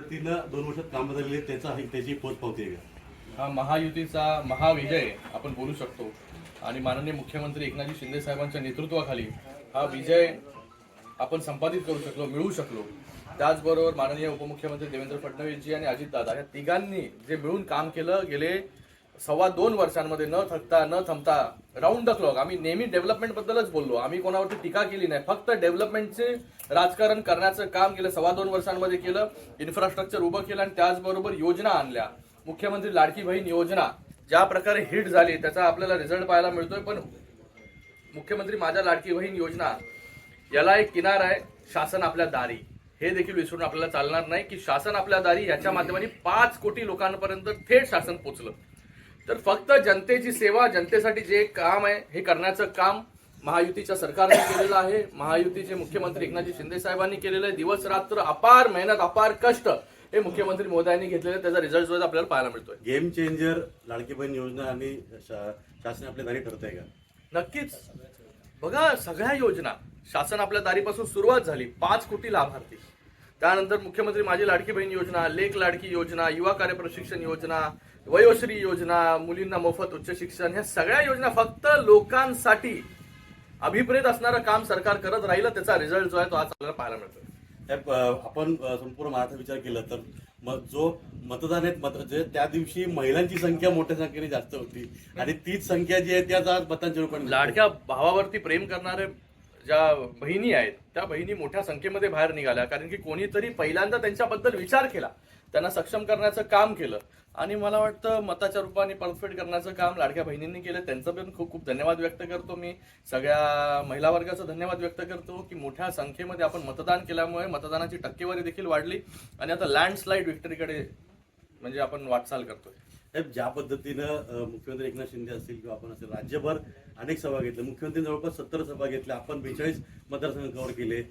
तिनं 2 वर्षात कामं झालेली आहेत, त्याची पोचपावती आहे का? हा महायुतीचा महाविजय आपण बोलू शकतो आणि माननीय मुख्यमंत्री एकनाथजी शिंदे साहेबांच्या नेतृत्वाखाली हा विजय आपण संपादित करू शकलो, मिळवू शकलो. त्याचबरोबर माननीय उपमुख्यमंत्री देवेंद्र फडणवीसजी आणि अजितदादा या तिघांनी जे मिळून काम केलं गेले 2.25 वर्षांमध्ये न थकता न थांबता राऊंड द क्लॉक. आम्ही नेहमी डेव्हलपमेंट बद्दलच बोललो, आम्ही कोणावरती टीका केली नाही, फक्त डेव्हलपमेंटचे राजकारण करण्याचं काम केलं. 2.25 वर्षांमध्ये केलं, इन्फ्रास्ट्रक्चर उभं केलं आणि त्याचबरोबर योजना आणल्या. मुख्यमंत्री लाडकी बहीण योजना ज्या प्रकारे हिट झाली त्याचा आपल्याला रिझल्ट पाहायला मिळतोय. पण मुख्यमंत्री माझ्या लाडकी बहीण योजना याला एक किनार आहे, शासन आपल्या दारी. हे देखील विसरून आपल्याला चालणार नाही की शासन आपल्या दारी याच्या माध्यमाने 5 कोटी लोकांपर्यंत थेट शासन पोहोचलं. तर फक्त जनतेची सेवा, जनतेसाठी जे काम आहे हे करण्याचं काम महायुतीच्या सरकारने केलेलं आहे. महायुतीचे मुख्यमंत्री एकनाथजी शिंदे साहेबांनी केलेलं आहे. दिवस रात्र अपार मेहनत, अपार कष्ट हे मुख्यमंत्री महोदयांनी घेतलेले, त्याचा रिझल्ट जो आपल्याला पाहायला मिळतोय. गेम चेंजर लाडकी बहीण योजना आणि शासन आपल्या दारी ठरत आहे का? नक्कीच. बघा, सगळ्या योजना शासन आपल्या दारीपासून सुरुवात झाली. 5 कोटी लाभार्थी, त्यानंतर मुख्यमंत्री माझी लाडकी बहीण योजना, लेक लाडकी योजना, युवा कार्य प्रशिक्षण योजना, वयोश्री योजना, मुलींना मोफत उच्च शिक्षण, ह्या सगळ्या योजना फक्त लोकांसाठी अभिप्रेत असणारं काम सरकार करत राहिलं. त्याचा रिझल्ट जो आहे तो आज आपल्याला पाहायला मिळतोय. आपण संपूर्ण महाराष्ट्र विचार केला तर मग जो मतदान आहेत त्या दिवशी महिलांची संख्या मोठ्या संख्येने जास्त होती आणि तीच संख्या जी आहे त्याच आज मतांच्या रूपाने लाडक्या भावावरती प्रेम करणारे ज्या बहिणी आहेत त्या बहिणी मोठ्या संख्येमध्ये बाहेर निघाल्या, कारण की कोणीतरी पहिल्यांदा त्यांच्याबद्दल विचार केला, त्यांना सक्षम करण्याचं काम केलं आणि मला वाटतं मताच्या रूपाने परतफेड करण्याचं काम लाडक्या बहिणींनी केलं. त्यांचं पण खूप खूप धन्यवाद व्यक्त करतो मी. सगळ्या महिला वर्गाचा धन्यवाद व्यक्त करतो की मोठ्या संख्येमध्ये आपण मतदान केल्यामुळे मतदानाची टक्केवारी देखील वाढली आणि आता लँडस्लाईड विक्टरीकडे म्हणजे आपण वाटचाल करतोय. ज्या पद्धतीनं मुख्यमंत्री एकनाथ शिंदे असतील किंवा आपण असेल राज्यभर अनेक सभा घेतल्या, मुख्यमंत्री जवळपास 70 सभा घेतल्या, आपण 42 मतदारसंघ कव्हर केले.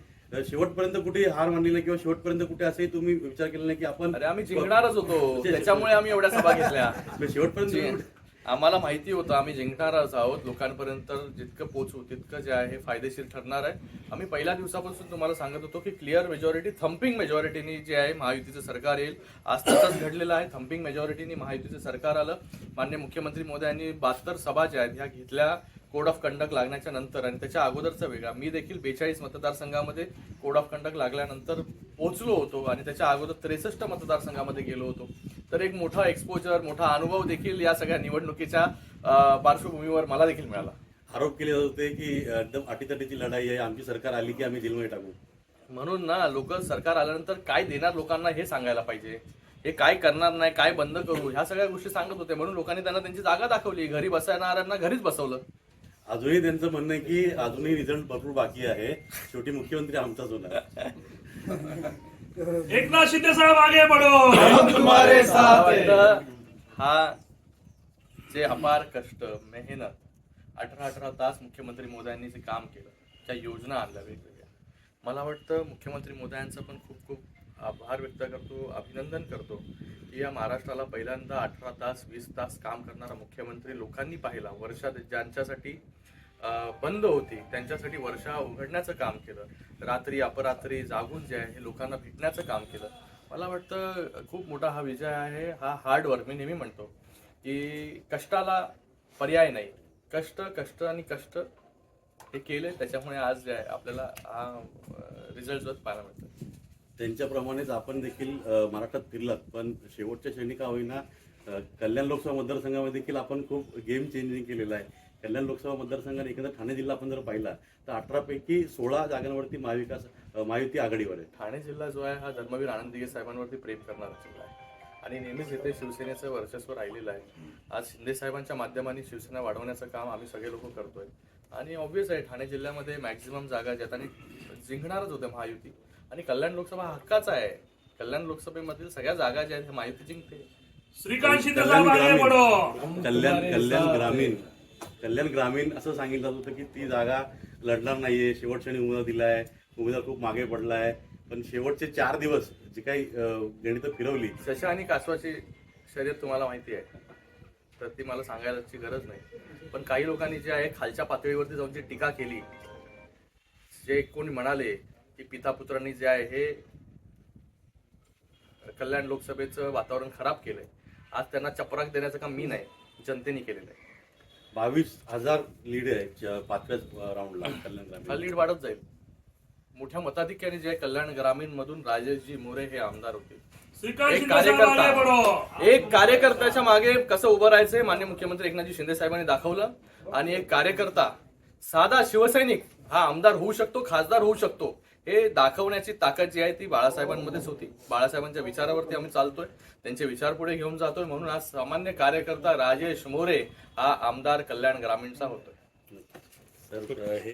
शेवटपर्यंत कुठे हार मानली नाही किंवा शेवटपर्यंत कुठे असंही तुम्ही विचार केला नाही की आपण आम्ही जिंकणारच होतो, त्याच्यामुळे आम्ही एवढ्या सभा घेतल्या. शेवटपर्यंत आम्हाला माहिती होतं आम्ही जिंकणारच आहोत. लोकांपर्यंत जितकं पोहोचू तितकं जे आहे फायदेशीर ठरणार आहे. आम्ही पहिल्या दिवसापासून तुम्हाला सांगत होतो की क्लिअर मेजॉरिटी, थम्पिंग मेजॉरिटीनी जे आहे महायुतीचं सरकार येईल. आज तसंच घडलेलं आहे. थम्पिंग मेजॉरिटीनी महायुतीचं सरकार आलं. माननीय मुख्यमंत्री महोदयांनी 72 सभा ज्या आहेत ह्या घेतल्या कोड ऑफ कंडक्ट लागण्याच्या नंतर आणि त्याच्या अगोदरचा वेगळा. मी देखील 42 मतदारसंघामध्ये कोड ऑफ कंडक्ट लागल्यानंतर पोहोचलो होतो आणि त्याच्या अगोदर 63 मतदारसंघामध्ये गेलो होतो. तर एक मोठा एक्सपोजर, मोठा अनुभव देखील या सगळ्या निवडणुकीच्या पार्श्वभूमीवर मला देखील मिळाला. आरोप केले जात होते की एकदम अटीतटीची लढाई आहे, आमची सरकार आली की आम्ही जेलमध्ये टाकू. म्हणून ना लोक सरकार आल्यानंतर काय देणार लोकांना हे सांगायला पाहिजे. हे काय करणार नाही, काय बंद करू, ह्या सगळ्या गोष्टी सांगत होते. म्हणून लोकांनी त्यांना त्यांची जागा दाखवली. घरी बसणाऱ्यांना घरीच बसवलं. अजूनही त्यांचं म्हणणं आहे की अजूनही रिझल्ट भरपूर बाकी आहे, शेवटी मुख्यमंत्री आमचाच होणार. एकनाथ शिंदे साहेब आगे बढ़ो, तुम्हारे साथ. हा जे अपार कष्ट, मेहनत, 18 तास मुख्यमंत्री महोदयांनी जे काम केलं, त्या योजना आणल्या वेगवेगळ्या, मला वाटतं मुख्यमंत्री महोदयांचं पण खूप खूप आभार व्यक्त करतो, अभिनंदन करतो की या महाराष्ट्राला पहिल्यांदा 18 तास 20 तास काम करणारा मुख्यमंत्री लोकांनी पाहिला. वर्षात ज्यांच्यासाठी बंद होती त्यांच्यासाठी वर्षा उघडण्याचं काम केलं. रात्री अपरात्री जागून जे आहे लोकांना भेटण्याचं काम केलं. मला वाटतं खूप मोठा हा विजय आहे. हा हार्ड वर्क, मी नेहमी म्हणतो की कष्टाला पर्याय नाही. कष्ट कष्ट आणि कष्ट हे केले, त्याच्यामुळे आज जे आहे आपल्याला हा रिझल्ट पाहायला मिळतो. त्यांच्याप्रमाणेच आपण देखील महाराष्ट्रात फिरलात, पण शेवटच्या क्षणी का होईना कल्याण लोकसभा मतदारसंघामध्ये देखील आपण खूप गेम चेंजिंग केलेलं आहे. कल्याण लोकसभा मतदारसंघाने एकंदर ठाणे जिल्हा आपण जर पाहिला तर 18 पैकी 16 जागांवरती महायुती आघाडीवर आहे. ठाणे जिल्हा जो आहे हा धर्मवीर आनंद दिघे साहेबांवरती प्रेम करणारा जिल्हा आहे आणि नेहमीच इथे शिवसेनेचं वर्चस्व राहिलेलं आहे. आज शिंदे साहेबांच्या माध्यमाने शिवसेना वाढवण्याचं काम आम्ही सगळे लोक करतोय आणि ऑब्व्हियस आहे ठाणे जिल्ह्यामध्ये मॅक्झिमम जागा ज्यात आणि जिंकणारच होत्या महायुती आणि कल्याण लोकसभा हक्काचा आहे. कल्याण लोकसभेमधील सगळ्या जागा ज्या आहेत महायुती जिंकते. श्रीकांत शिंदे साहेब आगे बढ़ो. कल्याण ग्रामीण असं सांगितलं होतं की ती जागा लढणार नाहीये, शेवटच्या उमेदवार दिलाय, उमेदवार खूप मागे पडलाय. पण शेवटचे 4 दिवस जी काही गणितं फिरवली, शशा आणि कासवाची शर्यत तुम्हाला माहिती आहे, तर ती मला सांगायची गरज नाही. पण काही लोकांनी जे आहे खालच्या पातळीवरती जाऊन जी टीका केली, जे कोणी म्हणाले की पिता पुत्रांनी जे आहे हे कल्याण लोकसभेचं वातावरण खराब केलंय. आज त्यांना चपराक देण्याचं काम मी नाही, जनतेने केलेलं आहे. 22,000 लीड आहे पाचव्या राऊंडला कल्याण हा ग्रामीण. लीड वाढत जाईल. मोठ्या मताधिक्याने जे कल्याण ग्रामीण मधून राजेशजी मोरे हे आमदार होते. श्रीकांत एक शिंदे साहेब आगे बढ़ो. एक कार्यकर्त्याच्या मागे कसं उभं राहायचंय माननीय मुख्यमंत्री एकनाथजी शिंदे साहेबांनी दाखवलं. आणि एक कार्यकर्ता साधा शिवसैनिक हा आमदार होऊ शकतो, खासदार होऊ शकतो, हे दाखवण्याची ताकद जी आहे ती बाळासाहेबांमध्येच होती. बाळासाहेबांच्या विचारावरती आम्ही चालतोय, त्यांचे विचार पुढे घेऊन जातोय. म्हणून आज सामान्य कार्यकर्ता राजेश मोरे हा आमदार कल्याण ग्रामीणचा होतोय. तर हे